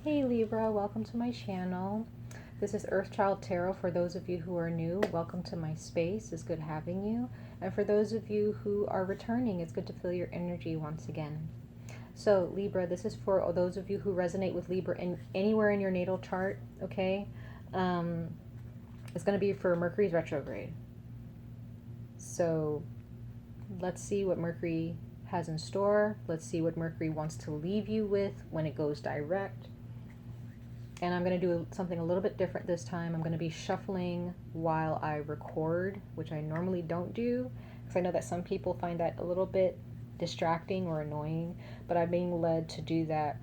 Hey Libra, welcome to my channel. This is Earth Child Tarot. For those of you who are new, welcome to my space. It's good having you. And for those of you who are returning, it's good to feel your energy once again. So Libra, this is for those of you who resonate with Libra anywhere in your natal chart, okay? It's going to be for Mercury's retrograde. So let's see what Mercury has in store. Let's see what Mercury wants to leave you with when it goes direct. And I'm going to do something a little bit different this time. I'm going to be shuffling while I record, which I normally don't do, because I know that some people find that a little bit distracting or annoying, but I'm being led to do that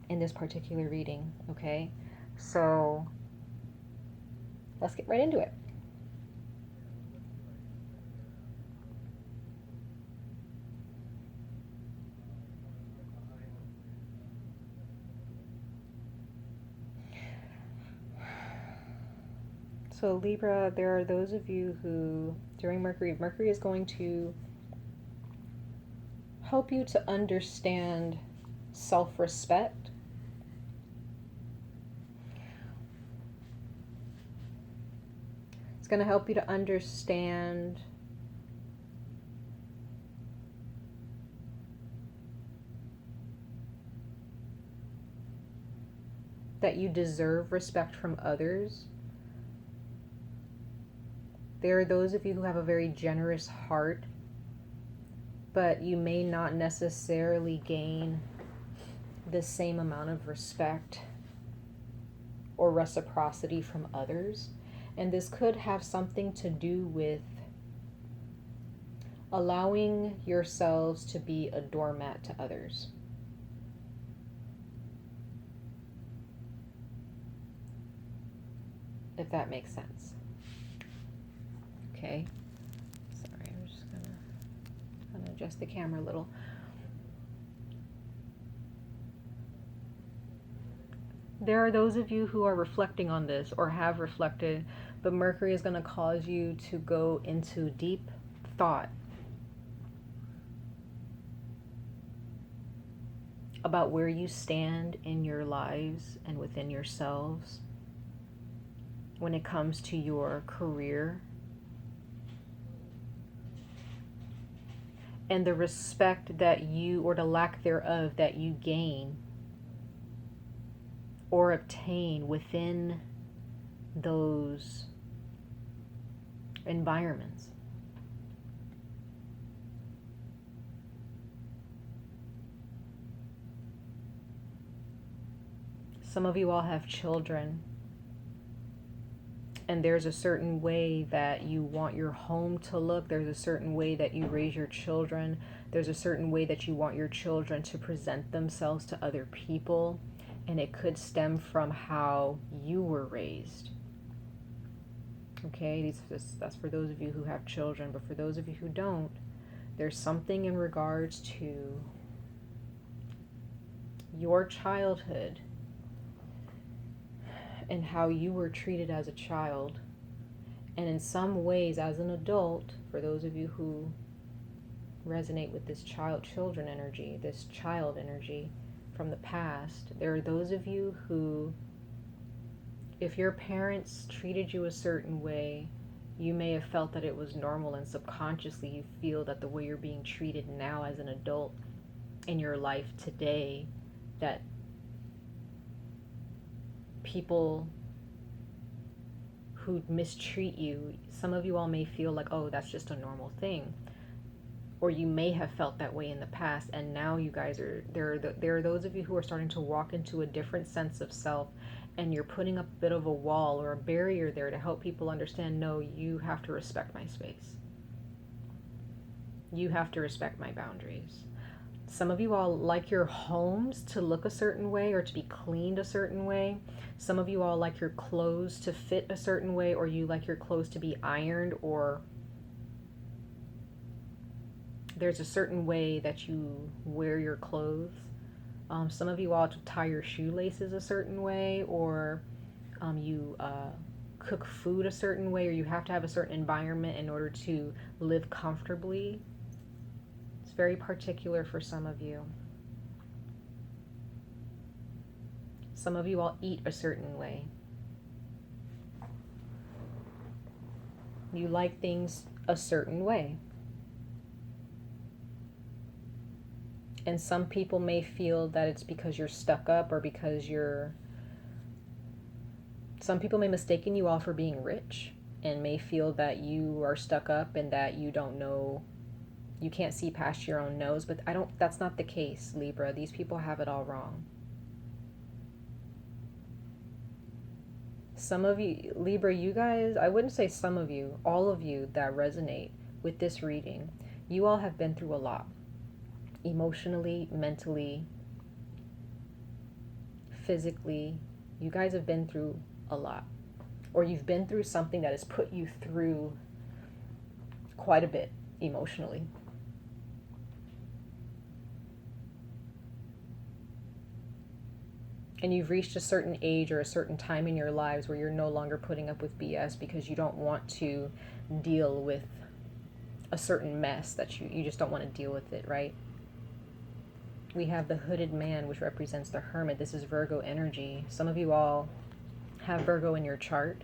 in this particular reading, okay? So let's get right into it. So Libra, there are those of you who, during Mercury is going to help you to understand self-respect. It's going to help you to understand that you deserve respect from others. There are those of you who have a very generous heart, but you may not necessarily gain the same amount of respect or reciprocity from others. And this could have something to do with allowing yourselves to be a doormat to others. If that makes sense. Okay. Sorry, I'm just gonna adjust the camera a little. There are those of you who are reflecting on this or have reflected, but Mercury is going to cause you to go into deep thought about where you stand in your lives and within yourselves when it comes to your career and the respect that you, or the lack thereof, that you gain or obtain within those environments. Some of you all have children, and there's a certain way that you want your home to look. There's a certain way that you raise your children. There's a certain way that you want your children to present themselves to other people. And it could stem from how you were raised. Okay, that's for those of you who have children. But for those of you who don't, there's something in regards to your childhood and how you were treated as a child, and in some ways as an adult, for those of you who resonate with this children energy, this child energy from the past, there are those of you who, if your parents treated you a certain way, you may have felt that it was normal, and subconsciously you feel that the way you're being treated now as an adult in your life today, that people who mistreat you, some of you all may feel like, oh, that's just a normal thing. Or you may have felt that way in the past, and now you guys there are those of you who are starting to walk into a different sense of self, and you're putting up a bit of a wall or a barrier there to help people understand, no, you have to respect my space. You have to respect my boundaries. Some of you all like your homes to look a certain way or to be cleaned a certain way. Some of you all like your clothes to fit a certain way, or you like your clothes to be ironed, or there's a certain way that you wear your clothes. Some of you all to tie your shoelaces a certain way, or you cook food a certain way, or you have to have a certain environment in order to live comfortably. It's very particular for some of you. Some of you all eat a certain way. You like things a certain way. And some people may feel that it's because you're stuck up or because some people may mistaken you all for being rich and may feel that you are stuck up and that you don't know, you can't see past your own nose. But that's not the case, Libra. These people have it all wrong. Some of you, Libra, you guys, I wouldn't say some of you, all of you that resonate with this reading, you all have been through a lot. Emotionally, mentally, physically, you guys have been through a lot. Or you've been through something that has put you through quite a bit emotionally. And you've reached a certain age or a certain time in your lives where you're no longer putting up with BS because you don't want to deal with a certain mess that you just don't want to deal with it, right? We have the hooded man, which represents the hermit. This is Virgo energy. Some of you all have Virgo in your chart.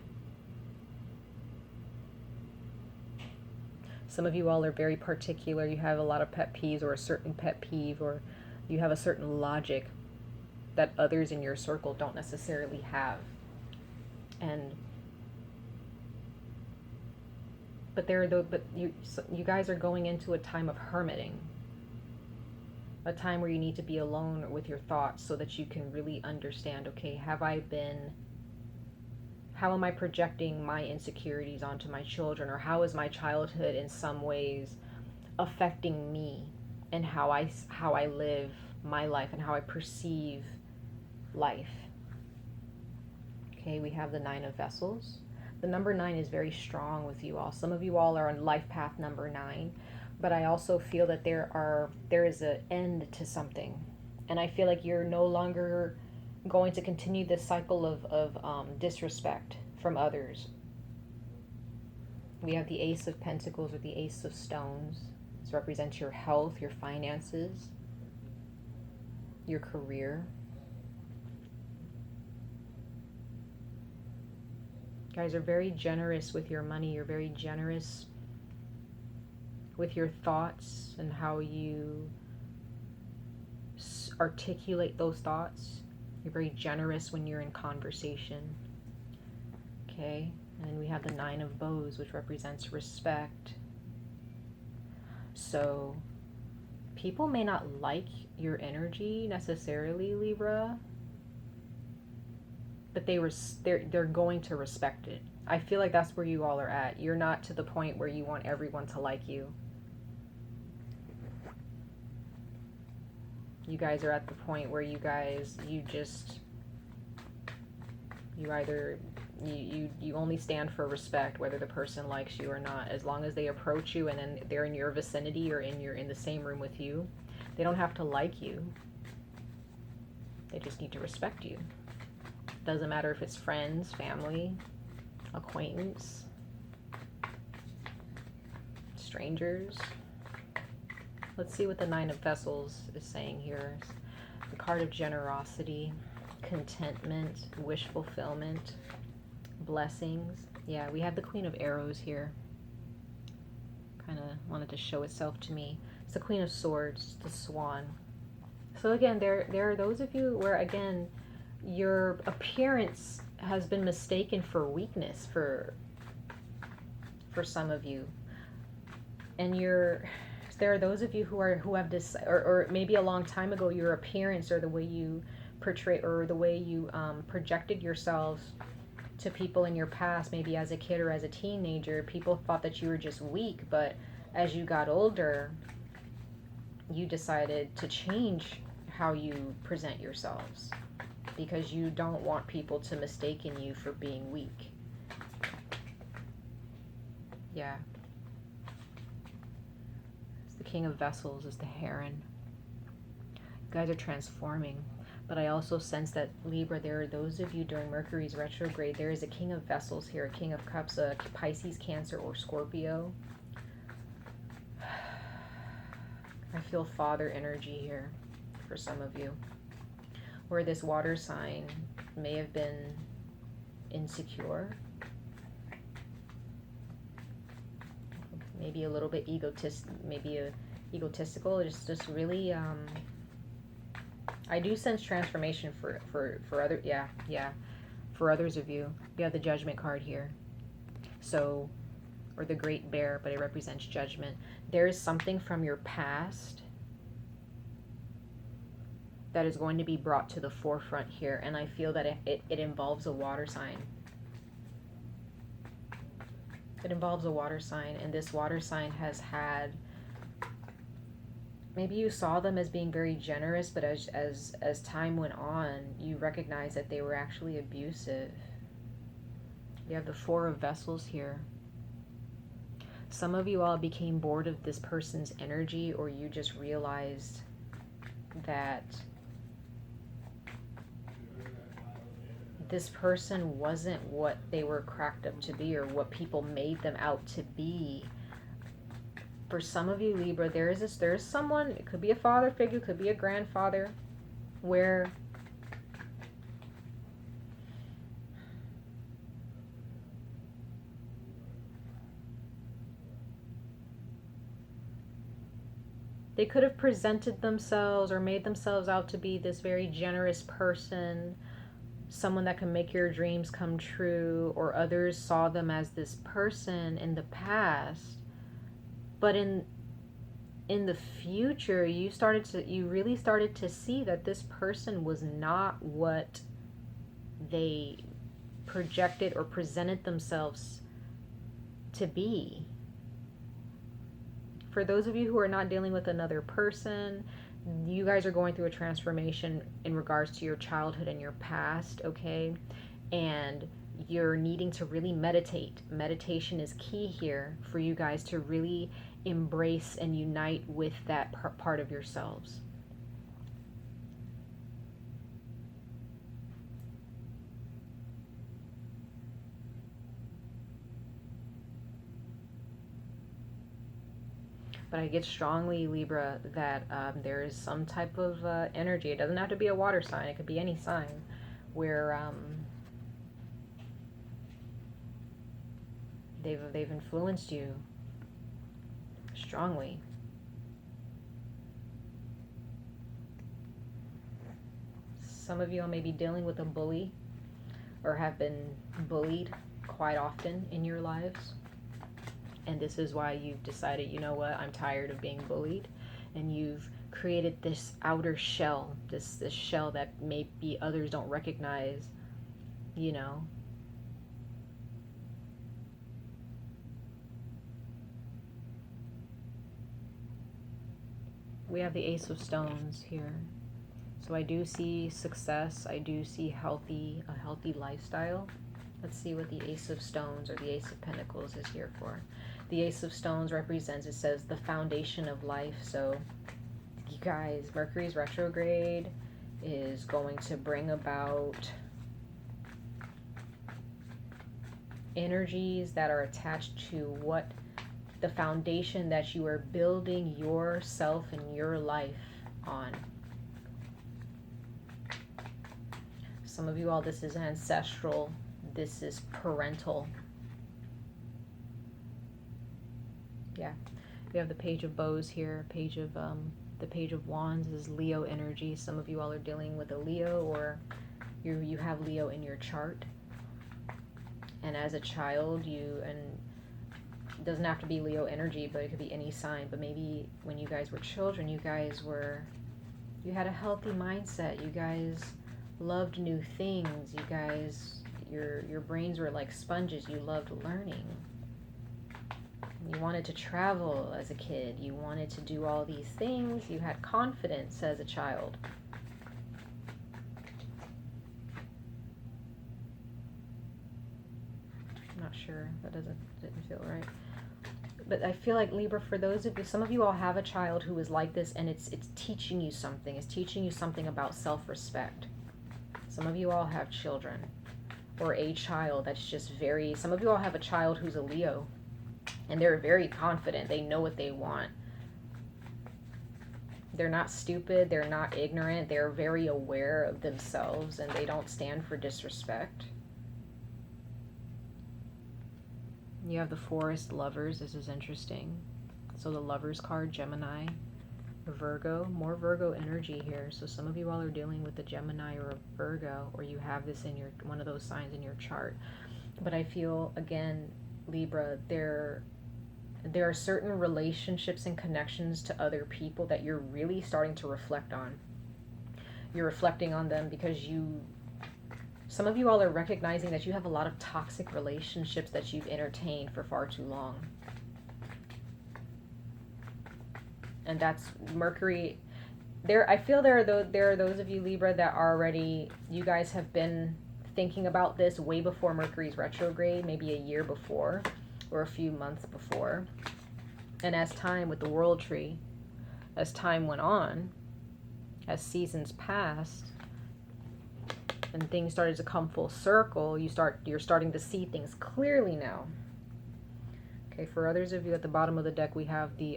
Some of you all are very particular. You have a lot of pet peeves or a certain pet peeve, or you have a certain logic that others in your circle don't necessarily have. But you guys are going into a time of hermiting, a time where you need to be alone with your thoughts so that you can really understand, okay, how am I projecting my insecurities onto my children, or how is my childhood in some ways affecting me and how I live my life and how I perceive life. Okay, we have the 9 of Vessels. The number 9 is very strong with you all. Some of you all are on life path number 9, but I also feel that there is an end to something, and I feel like you're no longer going to continue this cycle of disrespect from others. We have the Ace of Pentacles with the Ace of Stones. This represents your health, your finances, your career. You guys are very generous with your money. You're very generous with your thoughts and how you articulate those thoughts. You're very generous when you're in conversation. Okay, and then we have the 9 of Bows, which represents respect. So people may not like your energy necessarily, Libra, but they're going to respect it. I feel like that's where you all are at. You're not to the point where you want everyone to like you. You guys are at the point where you only stand for respect, whether the person likes you or not. As long as they approach you and then they're in your vicinity or in the same room with you, they don't have to like you. They just need to respect you. Doesn't matter if it's friends, family, acquaintance, strangers. Let's see what the 9 of Vessels is saying here. The card of generosity, contentment, wish fulfillment, blessings. Yeah, we have the Queen of Arrows here. Kind of wanted to show itself to me. It's the Queen of Swords, the Swan. So again, there are those of you where, again, your appearance has been mistaken for weakness for some of you, and there are those of you who have this, or maybe a long time ago, your appearance or the way you portray or the way you projected yourselves to people in your past, maybe as a kid or as a teenager, people thought that you were just weak. But as you got older, you decided to change how you present yourselves, because you don't want people to mistaken you for being weak. Yeah. It's the King of Vessels is the Heron. You guys are transforming. But I also sense that, Libra, there are those of you during Mercury's retrograde, there is a King of Vessels here, a King of Cups, a Pisces, Cancer, or Scorpio. I feel father energy here for some of you. Or this water sign may have been insecure, maybe a little bit egotistical. It's just really, I do sense transformation for other, for others of you. You have the Judgment card here. So, or the Great Bear, but it represents judgment. There is something from your past that is going to be brought to the forefront here, and I feel that it involves a water sign. It involves a water sign, and this water sign has had, maybe you saw them as being very generous, but as time went on, you recognize that they were actually abusive. You have the Four of Vessels here. Some of you all became bored of this person's energy, or you just realized that this person wasn't what they were cracked up to be, or what people made them out to be. For some of you, Libra, there's someone, it could be a father figure, could be a grandfather, where they could have presented themselves or made themselves out to be this very generous person, someone that can make your dreams come true, or others saw them as this person in the past. But in the future, you really started to see that this person was not what they projected or presented themselves to be. For those of you who are not dealing with another person, you guys are going through a transformation in regards to your childhood and your past, okay? And you're needing to really meditate. Meditation is key here for you guys to really embrace and unite with that part of yourselves. But I get strongly, Libra, that there is some type of energy. It doesn't have to be a water sign. It could be any sign where they've influenced you strongly. Some of you may be dealing with a bully or have been bullied quite often in your lives. And this is why you've decided, you know what, I'm tired of being bullied. And you've created this outer shell, this shell that maybe others don't recognize, you know. We have the Ace of Stones here. So I do see success. I do see a healthy lifestyle. Let's see what the Ace of Stones or the Ace of Pentacles is here for. The Ace of Stones represents, it says, the foundation of life. So you guys, Mercury's retrograde is going to bring about energies that are attached to what the foundation that you are building yourself and your life on. Some of you all, this is ancestral. This is parental. Yeah, we have the Page of Bows here. The Page of Wands is Leo energy. Some of you all are dealing with a Leo, or you have Leo in your chart. And as a child, it doesn't have to be Leo energy, but it could be any sign. But maybe when you guys were children, you had a healthy mindset. You guys loved new things. You guys, your brains were like sponges. You loved learning. You wanted to travel as a kid. You wanted to do all these things. You had confidence as a child. I'm not sure. That didn't feel right. But I feel like, Libra, for those of you, some of you all have a child who is like this, and it's teaching you something. It's teaching you something about self-respect. Some of you all have children, or a child that's just very, some of you all have a child who's a Leo, and they're very confident. They know what they want. They're not stupid, they're not ignorant, they're very aware of themselves, and they don't stand for disrespect. You have the Forest Lovers. This is interesting. So the Lovers card, Gemini, Virgo, more Virgo energy here. So some of you all are dealing with a Gemini or a Virgo, or you have this in your one of those signs in your chart. But I feel, again, Libra, there are certain relationships and connections to other people that you're really starting to reflect on. You're reflecting on them because some of you all are recognizing that you have a lot of toxic relationships that you've entertained for far too long. And that's Mercury. I feel there are those of you, Libra, that are already, you guys have been thinking about this way before Mercury's retrograde, maybe a year before or a few months before. And as time, with the World Tree, as time went on, as seasons passed, and things started to come full circle, you're starting to see things clearly now. Okay, for others of you at the bottom of the deck, we have the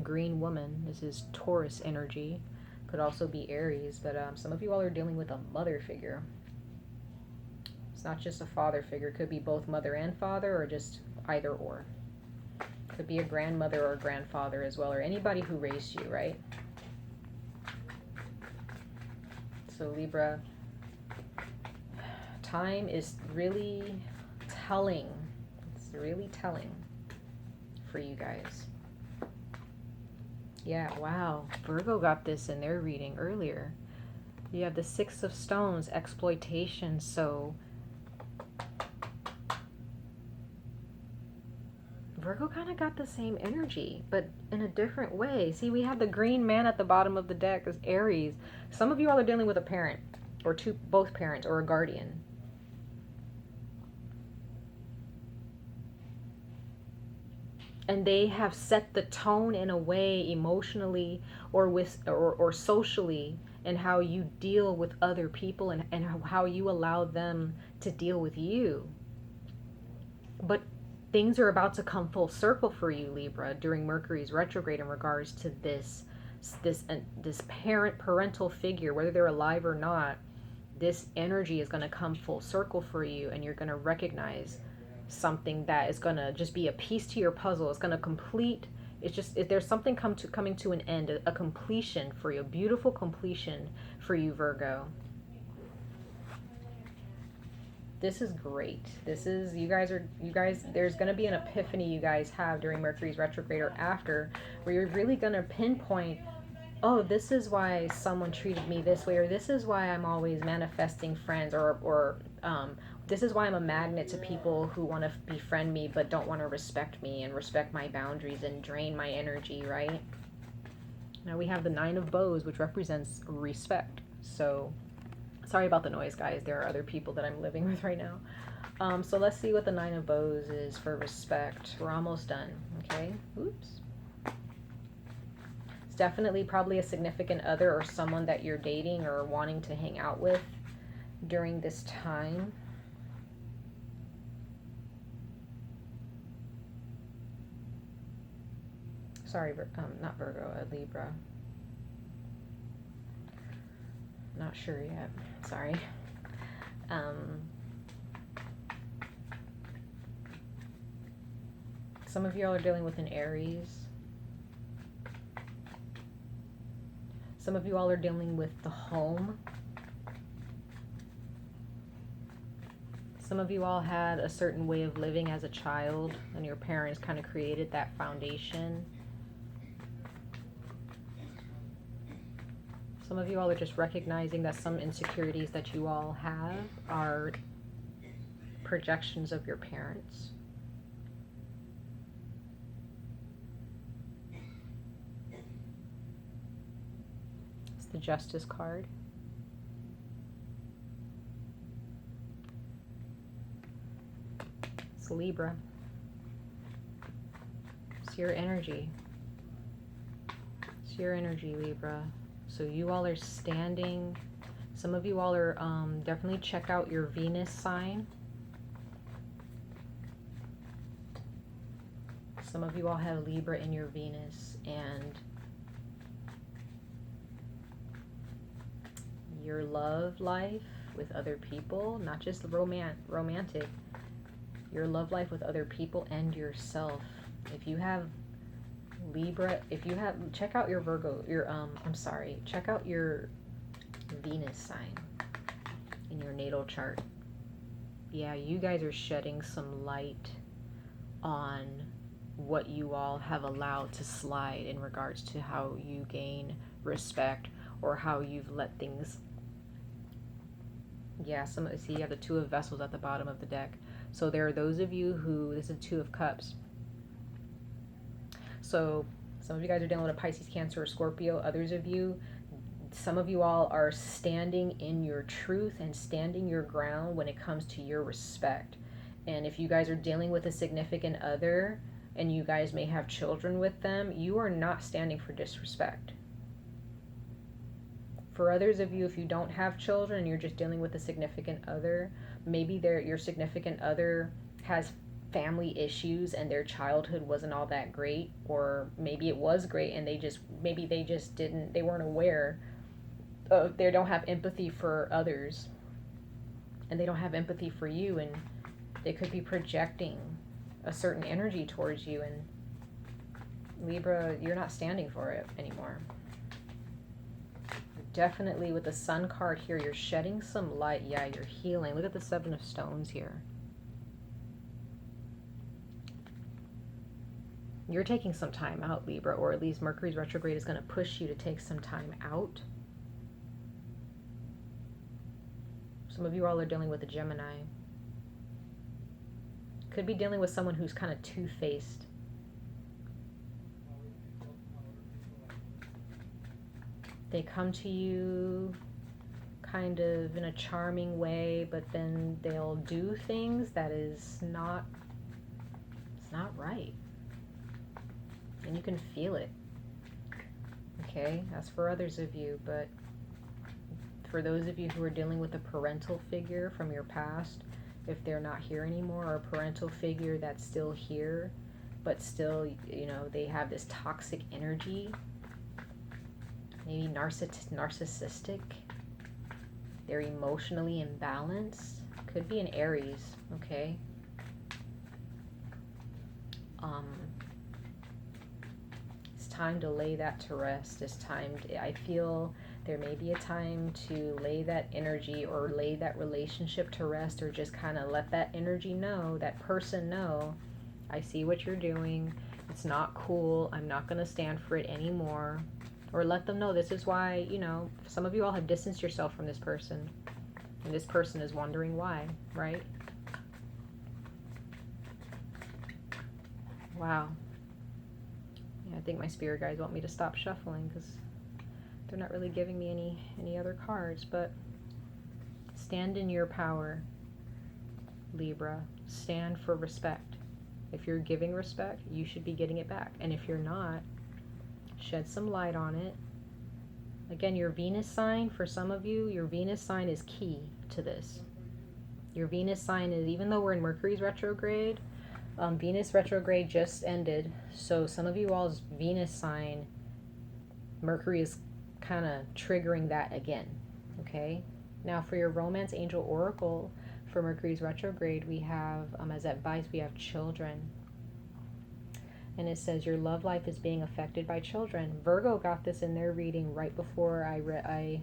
Green Woman. This is Taurus energy. Could also be Aries, but some of you all are dealing with a mother figure. It's not just a father figure. It could be both mother and father, or just either or. Could be a grandmother or a grandfather as well, or anybody who raised you, right? So Libra, time is really telling. It's really telling for you guys. Yeah, wow. Virgo got this in their reading earlier. You have the Six of Stones, exploitation. So Virgo kind of got the same energy, but in a different way. See, we have the Green Man at the bottom of the deck as Aries. Some of you all are dealing with a parent, or both parents, or a guardian. And they have set the tone in a way emotionally or socially, and how you deal with other people, and how you allow them to deal with you. But things are about to come full circle for you, Libra, during Mercury's retrograde in regards to this parental figure, whether they're alive or not. This energy is going to come full circle for you, and you're going to recognize something that is going to just be a piece to your puzzle. It's going to complete. There's something coming to an end, a completion for you, a beautiful completion for you, Virgo. This is great. This is, you guys, there's going to be an epiphany you guys have during Mercury's retrograde or after, where you're really going to pinpoint, oh, this is why someone treated me this way, or this is why I'm always manifesting friends, or this is why I'm a magnet to people who want to befriend me but don't want to respect me and respect my boundaries and drain my energy, right? Now we have the Nine of Bows, which represents respect. So sorry about the noise, guys. There are other people that I'm living with right now. So let's see what the Nine of Bows is for respect. We're almost done, okay? Oops. It's definitely probably a significant other or someone that you're dating or wanting to hang out with during this time. Sorry, not Virgo, Libra. Not sure yet. Sorry. Some of y'all are dealing with an Aries. Some of you all are dealing with the home. Some of you all had a certain way of living as a child, and your parents kind of created that foundation. Some of you all are just recognizing that some insecurities that you all have are projections of your parents. It's the Justice card. It's Libra. It's your energy. It's your energy, Libra. So you all are standing. Some of you all are definitely check out your Venus sign. Some of you all have Libra in your Venus, and your love life with other people, not just romantic, your love life with other people and yourself. If you have Libra, check out your Virgo, check out your Venus sign in your natal chart. Yeah, you guys are shedding some light on what you all have allowed to slide in regards to how you gain respect or how you've let things. Yeah, see, you have the Two of Vessels at the bottom of the deck. So there are those of you who, this is Two of Cups. So some of you guys are dealing with a Pisces, Cancer, or Scorpio. Others of you, some of you all are standing in your truth and standing your ground when it comes to your respect. And if you guys are dealing with a significant other and you guys may have children with them, you are not standing for disrespect. For others of you, if you don't have children and you're just dealing with a significant other, maybe your significant other has family issues and their childhood wasn't all that great, or maybe it was great and they weren't aware of, they don't have empathy for others and they don't have empathy for you, and they could be projecting a certain energy towards you, and Libra, you're not standing for it anymore. Definitely with the Sun card here, you're shedding some light. Yeah, you're healing. Look at the Seven of Stones here. You're taking some time out, Libra, or at least Mercury's retrograde is going to push you to take some time out. Some of you all are dealing with a Gemini. Could be dealing with someone who's kind of two-faced. They come to you kind of in a charming way, but then they'll do things that is not, it's not right. And you can feel it. Okay, that's for others of you, but for those of you who are dealing with a parental figure from your past, if they're not here anymore, or a parental figure that's still here, but still, you know, they have this toxic energy, maybe narcissistic, they're emotionally imbalanced, could be an Aries, okay? It's time to lay that to rest. It's time I feel there may be a time to lay that energy or lay that relationship to rest, or just kind of let that energy know, that person know, I see what you're doing, it's not cool, I'm not going to stand for it anymore. Or let them know this is why, you know, some of you all have distanced yourself from this person, and this person is wondering why, right? Wow. Yeah, I think my spirit guides want me to stop shuffling because they're not really giving me any other cards. But stand in your power, Libra. Stand for respect. If you're giving respect, you should be getting it back. And if you're not, shed some light on it. Again, your Venus sign, for some of you, your Venus sign is key to this. Your Venus sign is, even though we're in Mercury's retrograde, Venus retrograde just ended. So some of you all's Venus sign, Mercury is kind of triggering that again. Okay? Now for your Romance Angel Oracle for Mercury's retrograde, we have, as advice, we have children. And it says your love life is being affected by children. Virgo got this in their reading right before I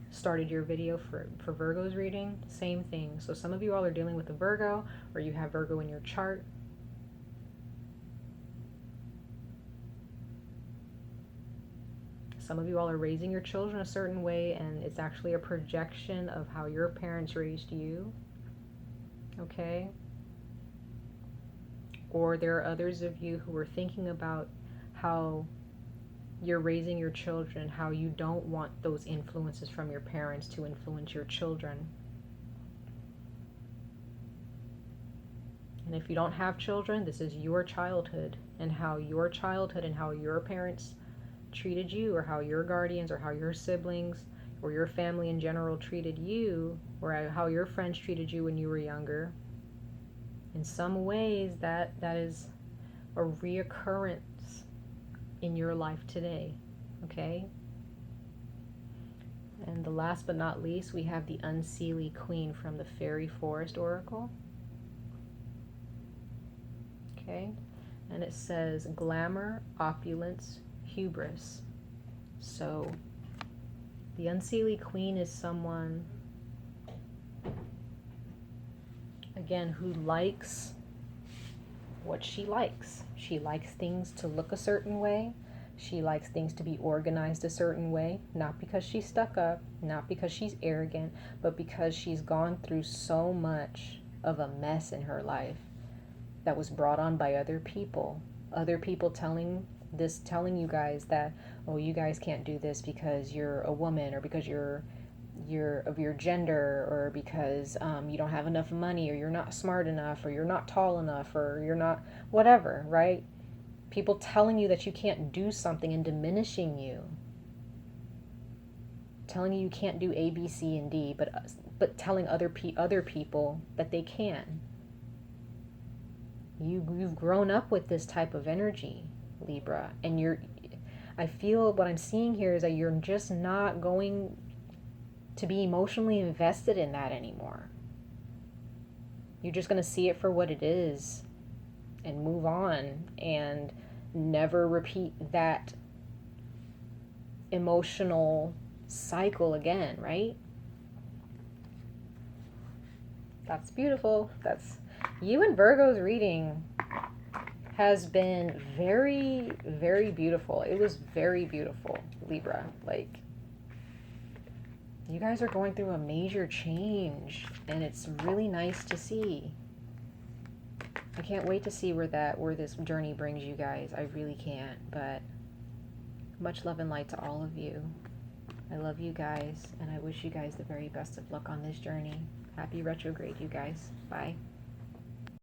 started your video for Virgo's reading. Same thing. So some of you all are dealing with a Virgo, or you have Virgo in your chart. Some of you all are raising your children a certain way, and it's actually a projection of how your parents raised you. Okay? Or there are others of you who are thinking about how you're raising your children, how you don't want those influences from your parents to influence your children. And if you don't have children, this is your childhood, and how your childhood and how your parents treated you, or how your guardians, or how your siblings, or your family in general treated you, or how your friends treated you when you were younger. In some ways, that is a reoccurrence in your life today, okay? And the last but not least, we have the Unseelie Queen from the Fairy Forest Oracle. Okay, and it says glamour, opulence, hubris. So the Unseelie Queen is someone, again, who likes what she likes. She likes things to look a certain way. She likes things to be organized a certain way, not because she's stuck up, not because she's arrogant, but because she's gone through so much of a mess in her life that was brought on by other people. Other people telling you guys that, oh, you guys can't do this because you're a woman, or because you're of your gender, or because you don't have enough money, or you're not smart enough, or you're not tall enough, or you're not whatever, right? People telling you that you can't do something and diminishing you. Telling you can't do A, B, C, and D, but telling other people that they can. You've grown up with this type of energy, Libra, and I feel what I'm seeing here is that you're just not going to be emotionally invested in that anymore. You're just going to see it for what it is and move on and never repeat that emotional cycle again, right? That's beautiful. That's you. And Virgo's reading has been very, very beautiful. It was very beautiful, Libra. Like, you guys are going through a major change, and it's really nice to see. I can't wait to see where this journey brings you guys. I really can't, but much love and light to all of you. I love you guys, and I wish you guys the very best of luck on this journey. Happy retrograde, you guys. Bye.